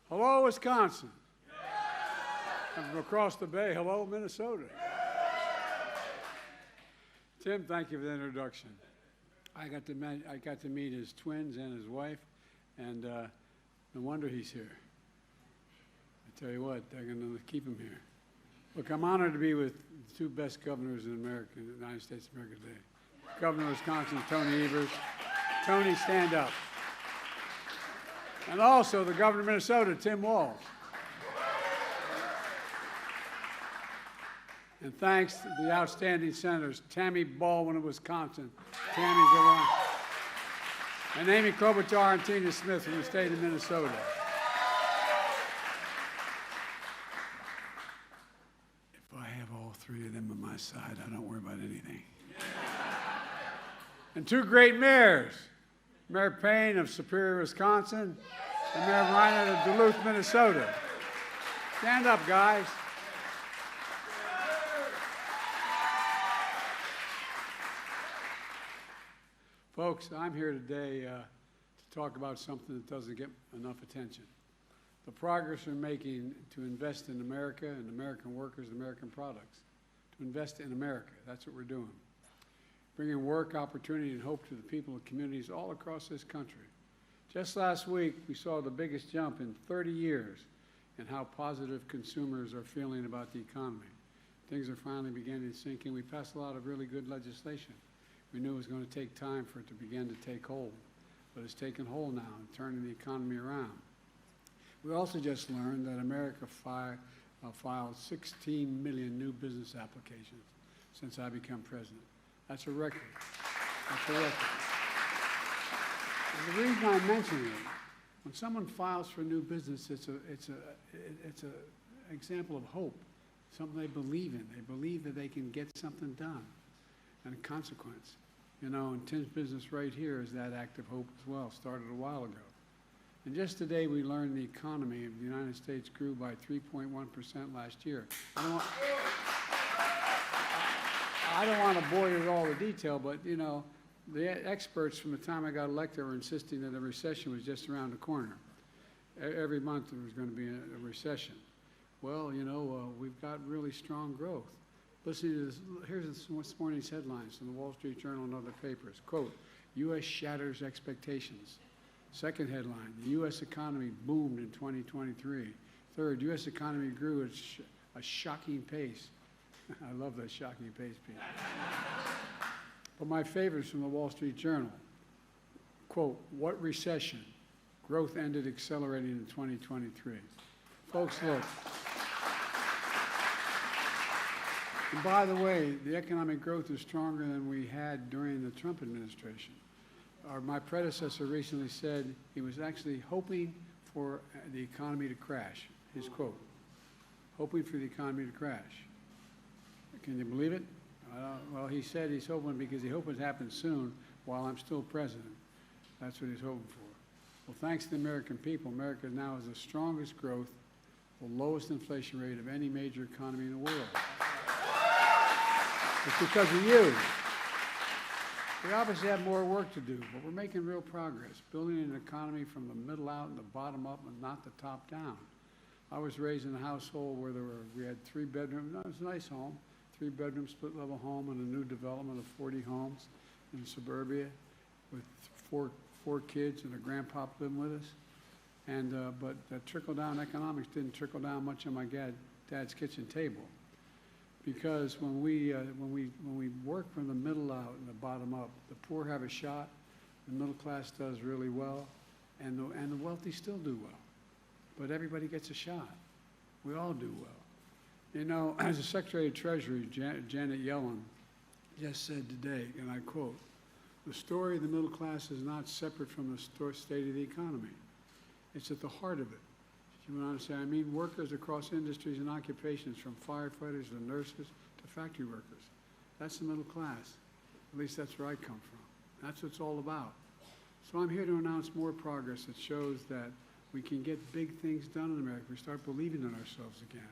Hello, Wisconsin. And from across the bay, hello, Minnesota. Tim, thank you for the introduction. I got to meet his twins and his wife, and no wonder he's here. I tell you what, they're going to keep him here. Look, I'm honored to be with the two best governors in America, in the United States of America today. Governor of Wisconsin, Tony Evers. Tony, stand up. And also the governor of Minnesota, Tim Walz. And thanks to the outstanding senators, Tammy Baldwin of Wisconsin, Tammy, good one, and Amy Klobuchar and Tina Smith from the state of Minnesota. If I have all three of them on my side, I don't worry about anything. And two great mayors, Mayor Payne of Superior, Wisconsin, and Mayor Reinert of Duluth, Minnesota. Stand up, guys. Folks, I'm here today to talk about something that doesn't get enough attention. The progress we're making to invest in America and American workers and American products. To invest in America, that's what we're doing. Bringing work, opportunity, and hope to the people and communities all across this country. Just last week, we saw the biggest jump in 30 years in how positive consumers are feeling about the economy. Things are finally beginning to sink in. We passed a lot of really good legislation. We knew it was going to take time for it to begin to take hold, but it's taken hold now and turning the economy around. We also just learned that America filed 16 million new business applications since I became president. That's a record. That's a record. And the reason I mention it, when someone files for new business, it's an example of hope, something they believe in. They believe that they can get something done. And a consequence. You know, and Tim's business right here is that act of hope as well, started a while ago. And just today we learned the economy of the United States grew by 3.1% last year. I don't want to bore you with all the detail, but you know, the experts from the time I got elected were insisting that a recession was just around the corner. Every month there was going to be a recession. Well, you know, we've got really strong growth. Listen to this. Here's this morning's headlines from the Wall Street Journal and other papers. Quote, U.S. shatters expectations. Second headline, the U.S. economy boomed in 2023. Third, U.S. economy grew at a shocking pace. I love that shocking pace, Pete. But my favorites from the Wall Street Journal. Quote, what recession? Growth ended accelerating in 2023. Folks, look. And by the way, the economic growth is stronger than we had during the Trump administration. My predecessor recently said he was actually hoping for the economy to crash. His quote, hoping for the economy to crash. Can you believe it? Well, he said he's hoping because he hopes it happens soon while I'm still president. That's what he's hoping for. Well, thanks to the American people, America now has the strongest growth, the lowest inflation rate of any major economy in the world. It's because of you. We obviously have more work to do, but we're making real progress, building an economy from the middle out and the bottom up and not the top down. I was raised in a household where we had 3 bedrooms. No, it was a nice home, 3-bedroom split-level home and a new development of 40 homes in suburbia with four kids and a grandpa living with us. And but that trickle-down economics didn't trickle down much on my dad's kitchen table. Because when we work from the middle out and the bottom up, the poor have a shot, the middle class does really well, and the wealthy still do well. But everybody gets a shot. We all do well. You know, as the Secretary of Treasury, Janet Yellen, just said today, and I quote, the story of the middle class is not separate from the state of the economy. It's at the heart of it. You went on to say, I mean workers across industries and occupations, from firefighters to nurses to factory workers. That's the middle class. At least that's where I come from. That's what it's all about. So I'm here to announce more progress that shows that we can get big things done in America. We start believing in ourselves again.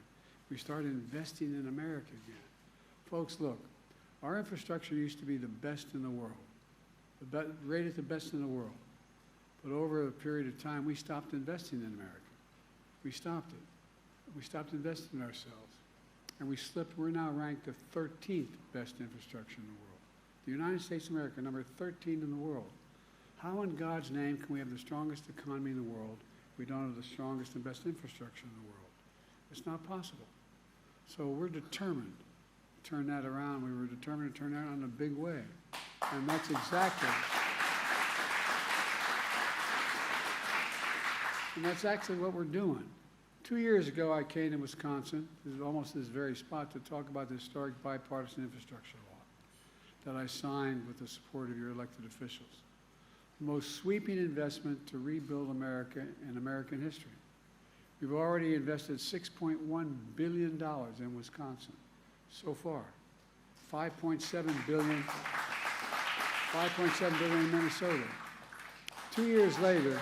We start investing in America again. Folks, look, our infrastructure used to be the best in the world, rated the best in the world. But over a period of time, we stopped investing in America. We stopped it. We stopped investing in ourselves. And we slipped. We're now ranked the 13th best infrastructure in the world. The United States of America, number 13 in the world. How in God's name can we have the strongest economy in the world if we don't have the strongest and best infrastructure in the world? It's not possible. So we're determined to turn that around. We were determined to turn that around in a big way. And that's actually what we're doing. 2 years ago, I came to Wisconsin, this is almost this very spot, to talk about the historic bipartisan infrastructure law that I signed with the support of your elected officials. The most sweeping investment to rebuild America in American history. We've already invested $6.1 billion in Wisconsin so far. $5.7 billion in Minnesota. 2 years later,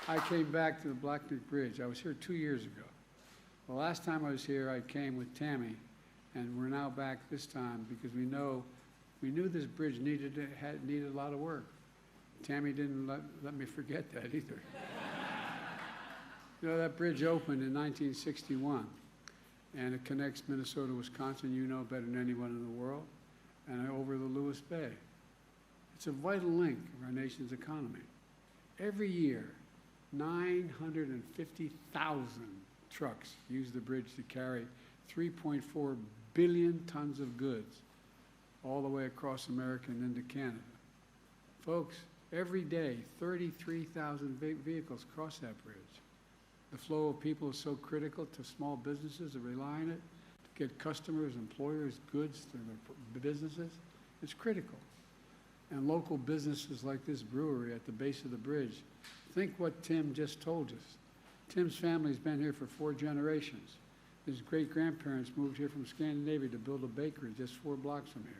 I came back to the Black Duke Bridge. I was here 2 years ago. The last time I was here, I came with Tammy, and we're now back this time because we knew this bridge needed a lot of work. Tammy didn't let me forget that either. You know, that bridge opened in 1961, and it connects Minnesota, Wisconsin, you know better than anyone in the world, and over the Lewis Bay. It's a vital link of our nation's economy. Every year, 950,000 trucks use the bridge to carry 3.4 billion tons of goods all the way across America and into Canada. Folks, every day, 33,000 vehicles cross that bridge. The flow of people is so critical to small businesses that rely on it to get customers, employers, goods to their businesses. It's critical. And local businesses like this brewery at the base of the bridge, think what Tim just told us. Tim's family's been here for 4 generations. His great-grandparents moved here from Scandinavia to build a bakery just 4 blocks from here.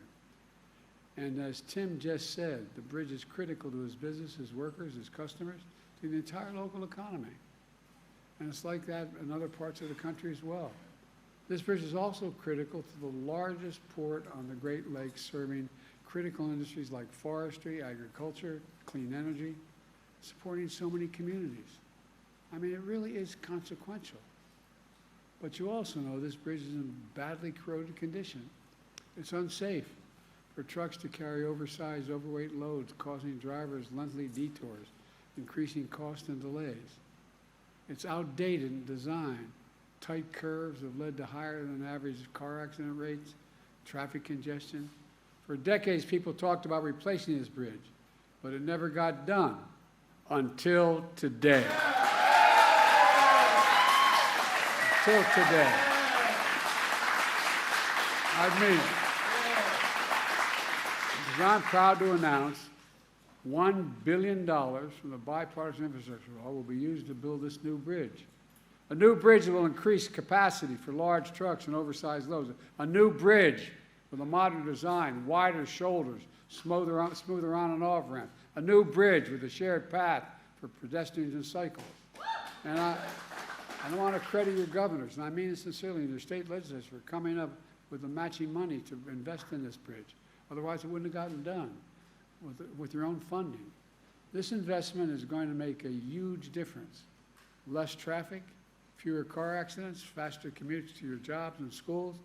And as Tim just said, the bridge is critical to his business, his workers, his customers, to the entire local economy. And it's like that in other parts of the country as well. This bridge is also critical to the largest port on the Great Lakes, serving critical industries like forestry, agriculture, clean energy, supporting so many communities. I mean, it really is consequential. But you also know this bridge is in badly corroded condition. It's unsafe for trucks to carry oversized, overweight loads, causing drivers lengthy detours, increasing costs and delays. It's outdated in design. Tight curves have led to higher than average car accident rates, traffic congestion. For decades, people talked about replacing this bridge, but it never got done until today. Until today. I mean, because I'm proud to announce $1 billion from the bipartisan infrastructure law will be used to build this new bridge. A new bridge that will increase capacity for large trucks and oversized loads. A new bridge with a modern design, wider shoulders, smoother on and off ramp. A new bridge with a shared path for pedestrians and cyclists. And I want to credit your governors, and I mean it sincerely, and your state legislators for coming up with the matching money to invest in this bridge. Otherwise, it wouldn't have gotten done with your own funding. This investment is going to make a huge difference. Less traffic, fewer car accidents, faster commutes to your jobs and schools,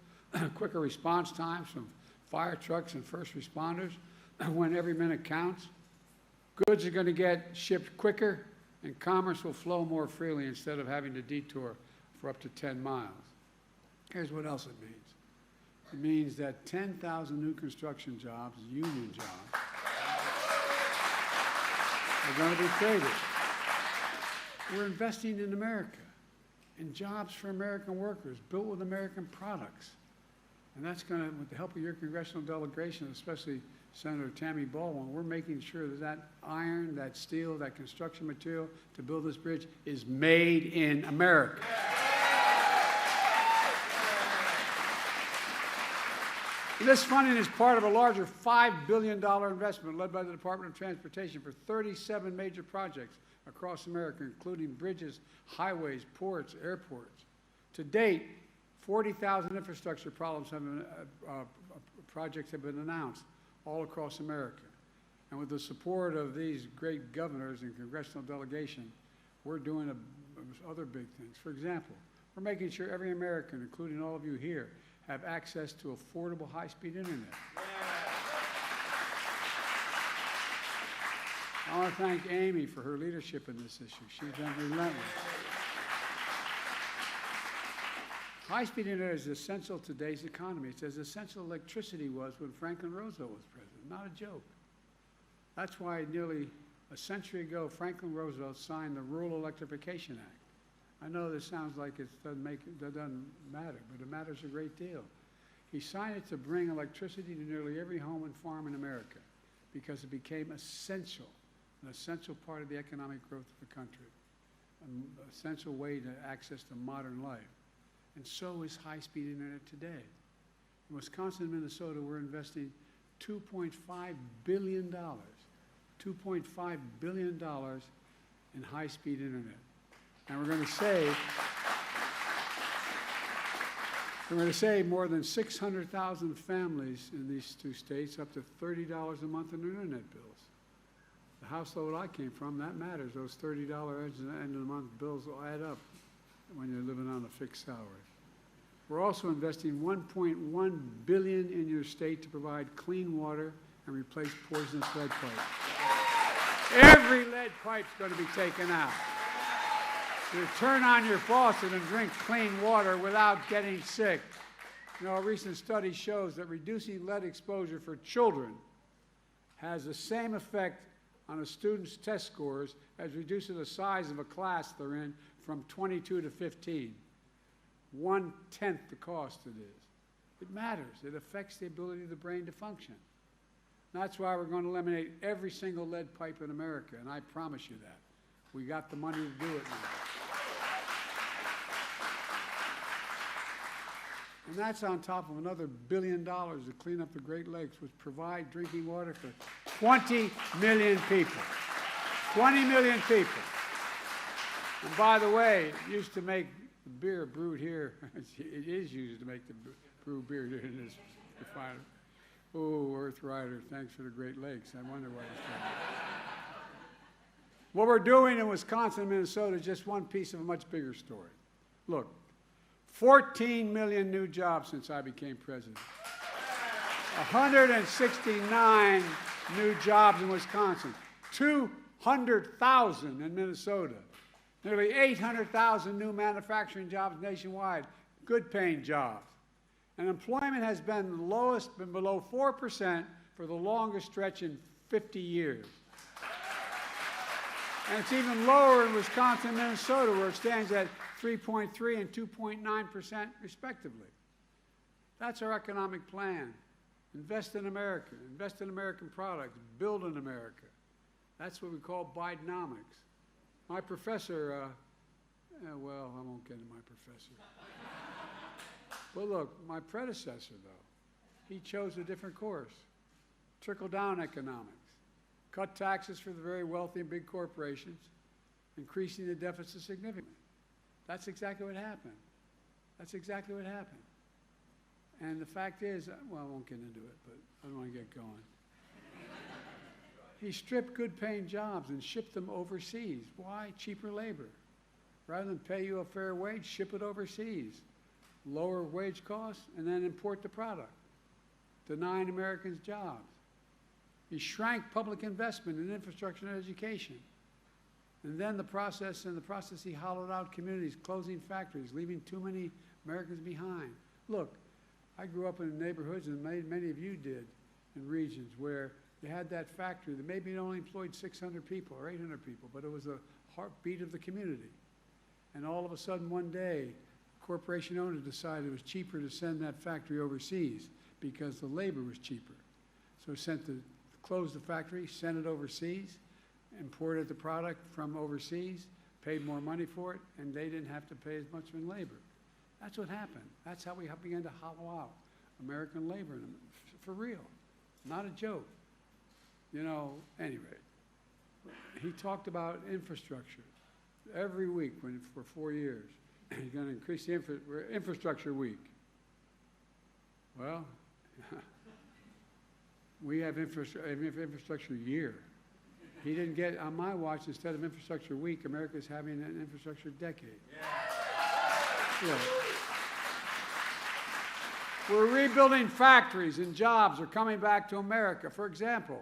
quicker response times from fire trucks and first responders when every minute counts. Goods are going to get shipped quicker, and commerce will flow more freely instead of having to detour for up to 10 miles. Here's what else it means. It means that 10,000 new construction jobs, union jobs, are going to be created. We're investing in America, in jobs for American workers, built with American products. And that's going to, with the help of your congressional delegation, especially Senator Tammy Baldwin, we're making sure that that iron, that steel, that construction material to build this bridge is made in America. And this funding is part of a larger $5 billion investment led by the Department of Transportation for 37 major projects across America, including bridges, highways, ports, airports. To date, 40,000 infrastructure projects have been announced all across America. And with the support of these great governors and congressional delegation, we're doing other big things. For example, we're making sure every American, including all of you here, have access to affordable high-speed internet. Yeah. I want to thank Amy for her leadership in this issue. She's been relentless. High-speed internet is essential to today's economy. It's as essential as electricity was when Franklin Roosevelt was president. Not a joke. That's why nearly a century ago, Franklin Roosevelt signed the Rural Electrification Act. I know this sounds like it doesn't matter, but it matters a great deal. He signed it to bring electricity to nearly every home and farm in America because it became essential, an essential part of the economic growth of the country, an essential way to access to modern life. And so is high-speed internet today. In Wisconsin and Minnesota, we're investing $2.5 billion, $2.5 billion in high-speed internet. And we're going to save more than 600,000 families in these two states up to $30 a month in their internet bills. The household I came from, that matters. Those $30 at the end of the month bills will add up when you're living on a fixed salary. We're also investing $1.1 billion in your state to provide clean water and replace poisonous lead pipes. Every lead pipe's going to be taken out. You turn on your faucet and drink clean water without getting sick. You know, a recent study shows that reducing lead exposure for children has the same effect on a student's test scores as reducing the size of a class they're in from 22 to 15. 1/10 the cost it is. It matters. It affects the ability of the brain to function. And that's why we're going to eliminate every single lead pipe in America, and I promise you that. We got the money to do it now. And that's on top of another $1 billion to clean up the Great Lakes, which provide drinking water for 20 million people. 20 million people. And by the way, it used to make the beer brewed here. It is used to make the brew beer here in this refinery. Oh, Earth Rider, thanks for the Great Lakes. I wonder why it's coming. What we're doing in Wisconsin and Minnesota is just one piece of a much bigger story. Look, 14 million new jobs since I became president. 169 new jobs in Wisconsin. 200,000 in Minnesota. Nearly 800,000 new manufacturing jobs nationwide. Good paying jobs. And employment has been the lowest, been below 4% for the longest stretch in 50 years. And it's even lower in Wisconsin and Minnesota, where it stands at 3.3 and 2.9% respectively. That's our economic plan. Invest in America, invest in American products, build in America. That's what we call Bidenomics. My professor, well, I won't get into my professor. But look, my predecessor, though, he chose a different course. Trickle-down economics. Cut taxes for the very wealthy and big corporations, increasing the deficit significantly. That's exactly what happened. That's exactly what happened. And the fact is, well, I won't get into it, but I don't want to get going. He stripped good-paying jobs and shipped them overseas. Why? Cheaper labor. Rather than pay you a fair wage, ship it overseas. Lower wage costs, and then import the product, denying Americans jobs. He shrank public investment in infrastructure and education. And then the process, he hollowed out communities, closing factories, leaving too many Americans behind. Look, I grew up in neighborhoods, and many of you did, in regions where you had that factory that maybe it only employed 600 people or 800 people, but it was the heartbeat of the community. And all of a sudden, one day, corporation owners decided it was cheaper to send that factory overseas because the labor was cheaper. So closed the factory, sent it overseas, imported the product from overseas, paid more money for it, and they didn't have to pay as much in labor. That's what happened. That's how we began to hollow out American labor, for real, not a joke. You know, anyway, he talked about infrastructure every week for 4 years. He's going to increase the infrastructure week. Well, we have infrastructure year. He didn't get, on my watch, instead of infrastructure week, America's having an infrastructure decade. Yeah. We're rebuilding factories and jobs are coming back to America. For example,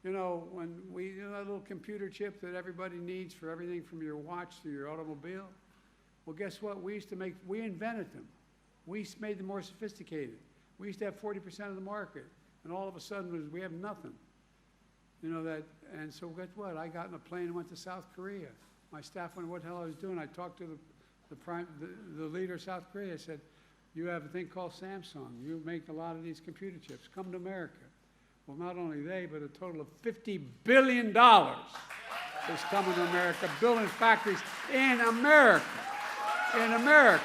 you know, when that little computer chip that everybody needs for everything from your watch to your automobile, well, guess what? We invented them. We made them more sophisticated. We used to have 40% of the market, and all of a sudden we have nothing. You know that, and so guess what? I got in a plane and went to South Korea. My staff wondered what the hell I was doing. I talked to the leader of South Korea. I said, you have a thing called Samsung. You make a lot of these computer chips. Come to America. Well, not only they, but a total of $50 billion is coming to America, building factories in America. In America.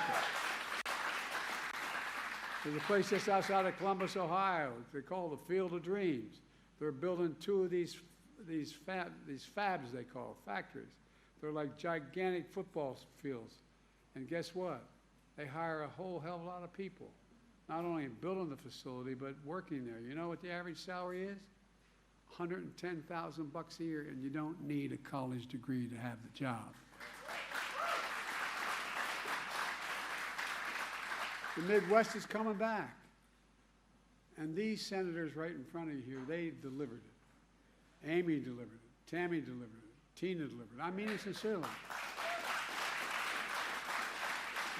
There's a place just outside of Columbus, Ohio. They call the Field of Dreams. They're building two of these fabs, they call factories. They're like gigantic football fields. And guess what? They hire a whole hell of a lot of people, not only in building the facility, but working there. You know what the average salary is? $110,000 a year, and you don't need a college degree to have the job. The Midwest is coming back. And these senators right in front of you here, they delivered it. Amy delivered it. Tammy delivered it. Tina delivered it. I mean it sincerely.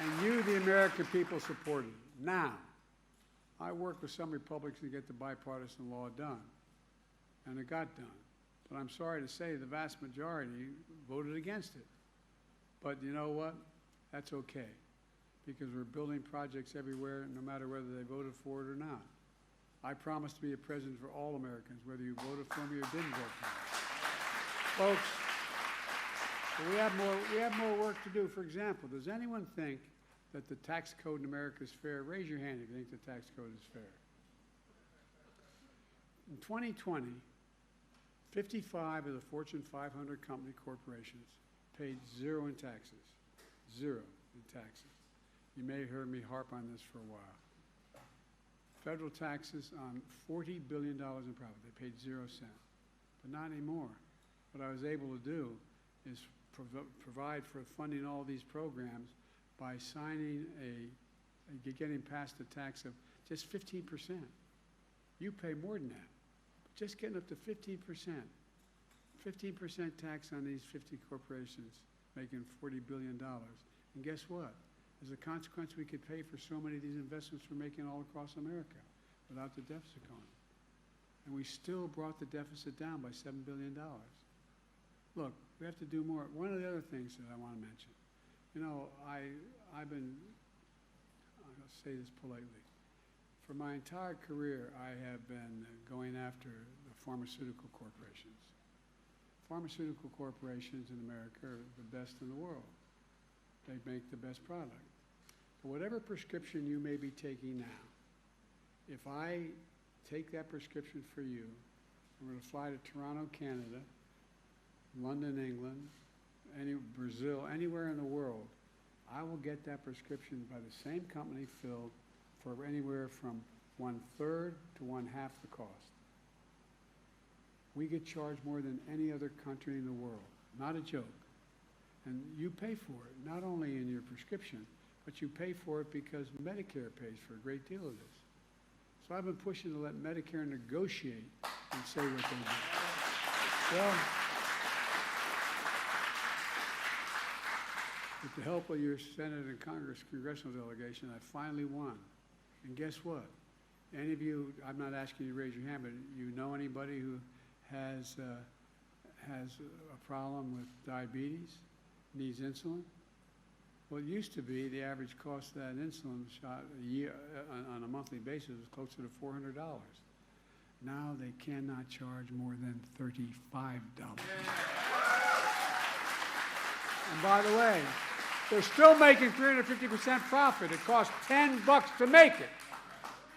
And you, the American people, supported it. Now, I worked with some Republicans to get the bipartisan law done. And it got done. But I'm sorry to say the vast majority voted against it. But you know what? That's okay. Because we're building projects everywhere, no matter whether they voted for it or not. I promise to be a president for all Americans, whether you voted for me or didn't vote for me. Folks, we have more work to do. For example, does anyone think that the tax code in America is fair? Raise your hand if you think the tax code is fair. In 2020, 55 of the Fortune 500 company corporations paid zero in taxes. Zero in taxes. You may have heard me harp on this for a while. Federal taxes on $40 billion in profit. They paid 0 cents. But not anymore. What I was able to do is provide for funding all these programs by signing getting past a tax of just 15%. You pay more than that. But just getting up to 15%. 15% tax on these 50 corporations making $40 billion. And guess what? As a consequence, we could pay for so many of these investments we're making all across America without the deficit going. And we still brought the deficit down by $7 billion. Look, we have to do more. One of the other things that I want to mention, you know, I'll say this politely. For my entire career, I have been going after the pharmaceutical corporations. Pharmaceutical corporations in America are the best in the world. They make the best product. But whatever prescription you may be taking now, if I take that prescription for you, I'm going to fly to Toronto, Canada, London, England, Brazil, anywhere in the world, I will get that prescription by the same company filled for anywhere from 1/3 to 1/2 the cost. We get charged more than any other country in the world. Not a joke. And you pay for it, not only in your prescription, but you pay for it because Medicare pays for a great deal of this. So I've been pushing to let Medicare negotiate and say what they do. Well, with the help of your Senate and Congress congressional delegation, I finally won. And guess what? Any of you, I'm not asking you to raise your hand, but you know anybody who has a problem with diabetes? Needs insulin? Well, it used to be the average cost of that insulin shot a year on a monthly basis was closer to $400. Now they cannot charge more than $35. And by the way, they're still making 350% profit. It costs $10 to make it.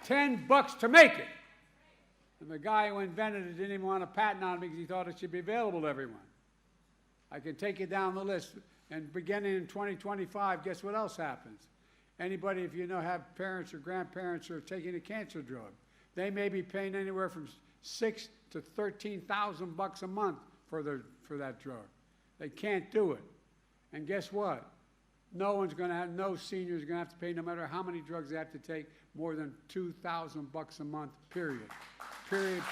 $10 to make it. And the guy who invented it didn't even want a patent on it because he thought it should be available to everyone. I can take you down the list. And beginning in 2025, guess what else happens? Anybody, if you know, have parents or grandparents who are taking a cancer drug, they may be paying anywhere from $6,000 to $13,000 a month for that drug. They can't do it. And guess what? No senior is going to have to pay, no matter how many drugs they have to take, more than $2,000 a month, period. Period.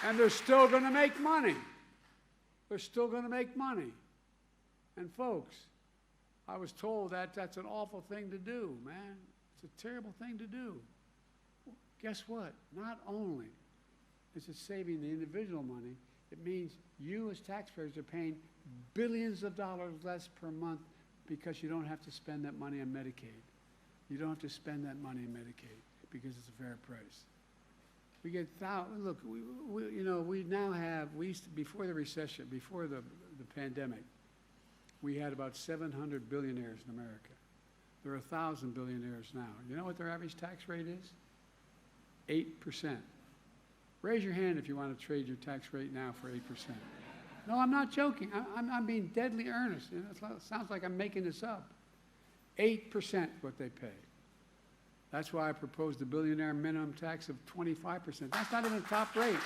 And they're still going to make money. They're still going to make money. And folks, I was told that that's an awful thing to do, man. It's a terrible thing to do. Guess what? Not only is it saving the individual money, it means you as taxpayers are paying billions of dollars less per month because you don't have to spend that money on Medicaid. You don't have to spend that money on Medicaid because it's a fair price. We get look, we now have, we used to, before the recession, before the pandemic, we had about 700 billionaires in America. There are 1,000 billionaires now. You know what their average tax rate is? 8%. Raise your hand if you want to trade your tax rate now for 8%. No, I'm not joking. I'm being deadly earnest. You know, it sounds like I'm making this up. 8% what they pay. That's why I proposed a billionaire minimum tax of 25%. That's not even top rate.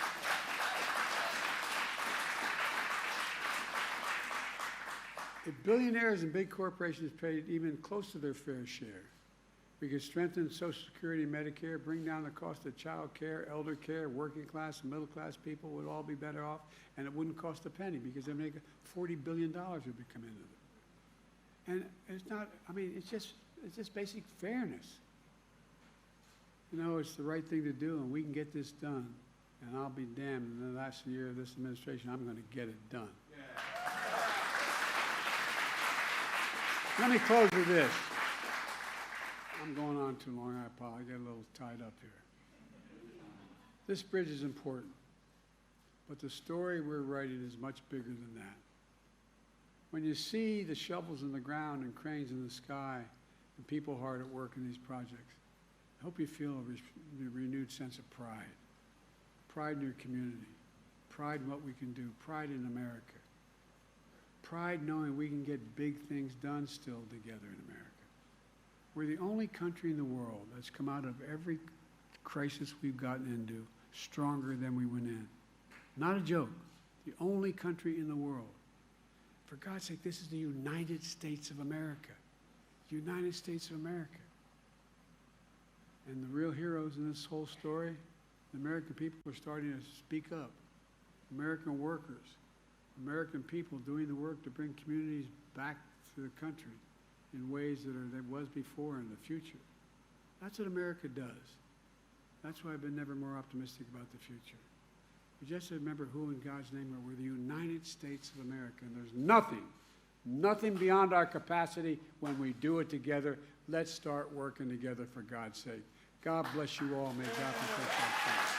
If billionaires and big corporations paid even close to their fair share, we could strengthen Social Security and Medicare, bring down the cost of child care, elder care, working class and middle class people would all be better off, and it wouldn't cost a penny because they make $40 billion would be coming into it. And it's not, I mean, it's just basic fairness. You know, it's the right thing to do, and we can get this done. And I'll be damned, in the last year of this administration, I'm going to get it done. Yeah. Let me close with this. I'm going on too long. I apologize. I get a little tied up here. This bridge is important, but the story we're writing is much bigger than that. When you see the shovels in the ground and cranes in the sky and people hard at work in these projects, I hope you feel a renewed sense of pride. Pride in your community. Pride in what we can do. Pride in America. Pride knowing we can get big things done still together in America. We're the only country in the world that's come out of every crisis we've gotten into stronger than we went in. Not a joke. The only country in the world. For God's sake, this is the United States of America. United States of America. And the real heroes in this whole story, the American people are starting to speak up. American workers, American people doing the work to bring communities back to the country in ways that was before in the future. That's what America does. That's why I've been never more optimistic about the future. We just remember who in God's name are. We're the United States of America, and there's nothing beyond our capacity when we do it together. Let's start working together for God's sake. God bless you all. May God protect us.